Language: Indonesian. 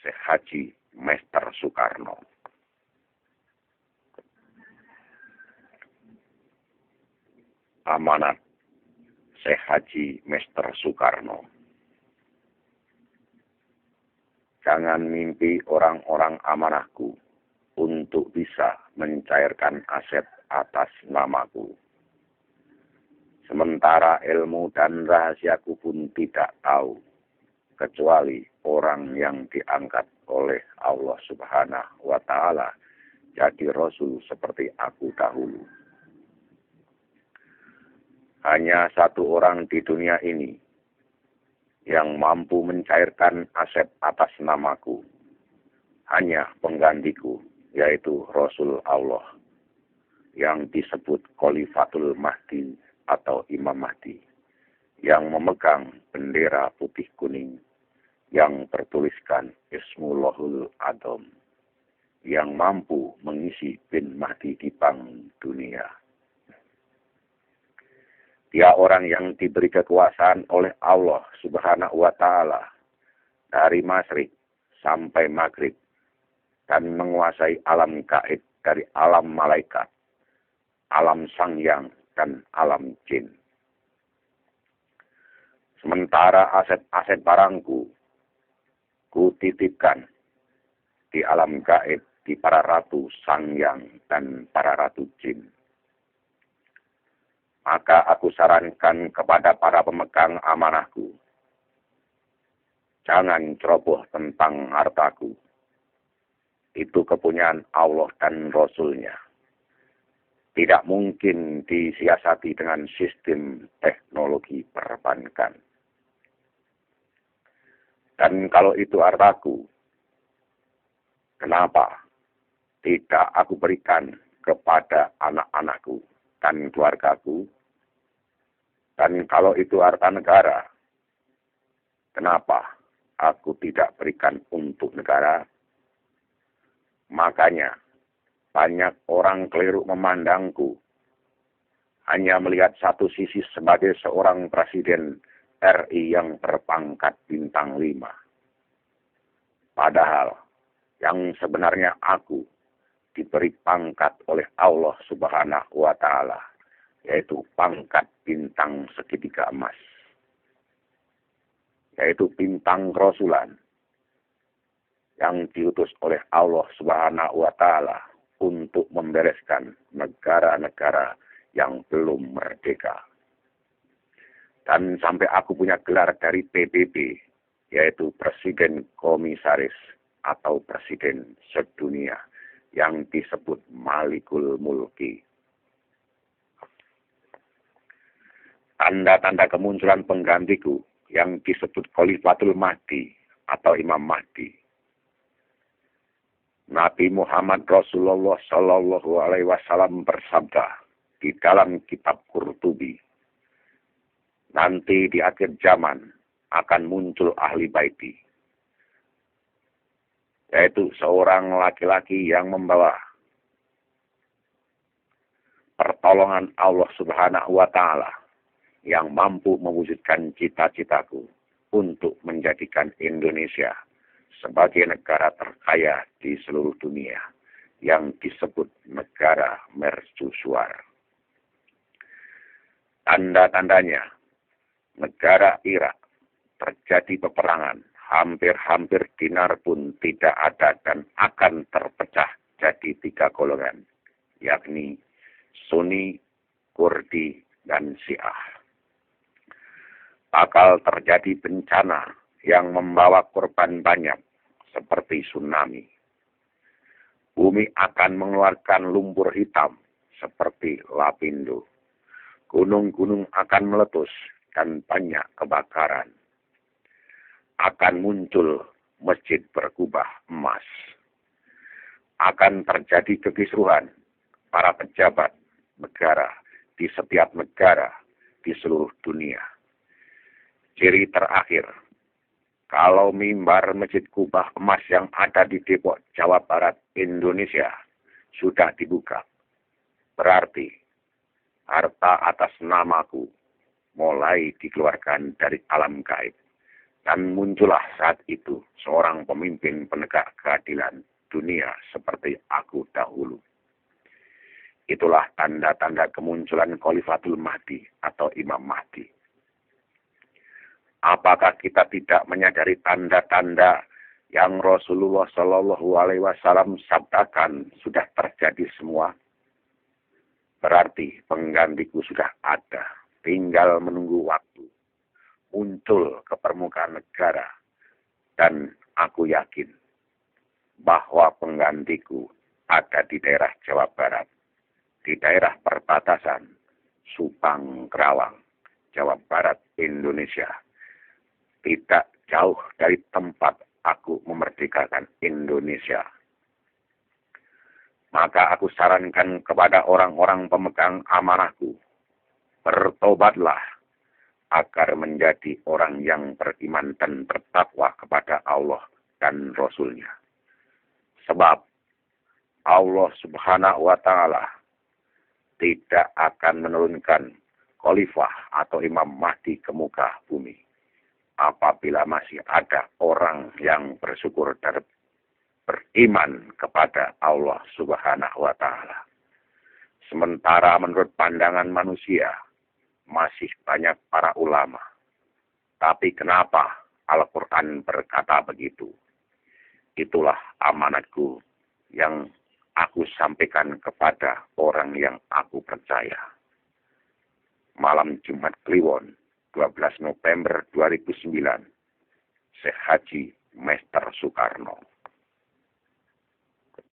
Syekh Haji Mester Soekarno. Amanat Syekh Haji Mester Soekarno. Jangan mimpi orang-orang amanahku untuk bisa mencairkan aset atas namaku. Sementara ilmu dan rahasiaku pun tidak tahu, kecuali orang yang diangkat oleh Allah Subhanahu wa Ta'ala jadi Rasul seperti aku dahulu. Hanya satu orang di dunia ini yang mampu mencairkan aset atas namaku. Hanya penggantiku, yaitu Rasul Allah, yang disebut Khalifatul Mahdi atau Imam Mahdi, yang memegang bendera putih kuning, yang bertuliskan Ismullahul Adzam, yang mampu mengisi bin Mahdi di bank dunia. Dia orang yang diberi kekuasaan oleh Allah Subhanahu wa Ta'ala dari masyrik sampai maghrib dan menguasai alam gaib dari alam malaikat, alam sangyang dan alam jin. Sementara aset-aset barangku ku titipkan di alam gaib di para ratu sangyang dan para ratu jin. Maka aku sarankan kepada para pemegang amanahku, jangan ceroboh tentang hartaku. Itu kepunyaan Allah dan Rasul-Nya. Tidak mungkin disiasati dengan sistem teknologi perbankan. Dan kalau itu hartaku, kenapa tidak aku berikan kepada anak-anakku dan keluargaku? Dan kalau itu harta negara, kenapa aku tidak berikan untuk negara? Makanya banyak orang keliru memandangku, hanya melihat satu sisi sebagai seorang presiden RI yang berpangkat bintang 5. Padahal yang sebenarnya aku diberi pangkat oleh Allah Subhanahu wa Ta'ala, yaitu pangkat bintang segitiga emas, yaitu bintang kerasulan yang diutus oleh Allah Subhanahu wa Ta'ala untuk membereskan negara-negara yang belum merdeka. Dan sampai aku punya gelar dari PBB, yaitu Presiden Komisaris atau Presiden Sedunia, yang disebut Malikul Mulki. Tanda-tanda kemunculan penggantiku yang disebut Khalifatul Mahdi atau Imam Mahdi. Nabi Muhammad Rasulullah Sallallahu Alaihi Wasallam bersabda di dalam kitab Qurtubi, nanti di akhir zaman akan muncul ahli baiti, yaitu seorang laki-laki yang membawa pertolongan Allah Subhanahu wa Ta'ala, yang mampu mewujudkan cita-citaku untuk menjadikan Indonesia sebagai negara terkaya di seluruh dunia, yang disebut negara mercusuar. Tanda-tandanya, negara Irak terjadi peperangan, hampir-hampir dinar pun tidak ada dan akan terpecah jadi 3 golongan, yakni Sunni, Kurdi, dan Syiah. Bakal terjadi bencana yang membawa korban banyak, seperti tsunami. Bumi akan mengeluarkan lumpur hitam, seperti lapindo. Gunung-gunung akan meletus, dan banyak kebakaran. Akan muncul masjid berkubah emas. Akan terjadi kekisruhan para pejabat negara di setiap negara di seluruh dunia. Ciri terakhir, kalau mimbar Masjid Kubah Emas yang ada di Depok, Jawa Barat, Indonesia sudah dibuka, berarti harta atas namaku mulai dikeluarkan dari alam gaib Dan muncullah saat itu seorang pemimpin penegak keadilan dunia seperti aku dahulu. Itulah tanda-tanda kemunculan Khalifatul Mahdi atau Imam Mahdi. Apakah kita tidak menyadari tanda-tanda yang Rasulullah Shallallahu Alaihi Wasallam sabdakan sudah terjadi semua? Berarti penggantiku sudah ada, tinggal menunggu waktu muncul ke permukaan negara, dan aku yakin bahwa penggantiku ada di daerah Jawa Barat, di daerah perbatasan Subang Kerawang, Jawa Barat, Indonesia. Tidak jauh dari tempat aku memerdekakan Indonesia. Maka aku sarankan kepada orang-orang pemegang amanahku, bertobatlah agar menjadi orang yang beriman dan bertakwa kepada Allah dan Rasul-Nya. Sebab Allah Subhanahu wa Ta'ala tidak akan menurunkan khalifah atau Imam Mahdi ke muka bumi apabila masih ada orang yang bersyukur dan beriman kepada Allah Subhanahu wa Ta'ala. Sementara menurut pandangan manusia, masih banyak para ulama. Tapi kenapa Al-Quran berkata begitu? Itulah amanatku yang aku sampaikan kepada orang yang aku percaya. Malam Jumat Kliwon, 12 November 2009, Syekh Haji Mester Soekarno.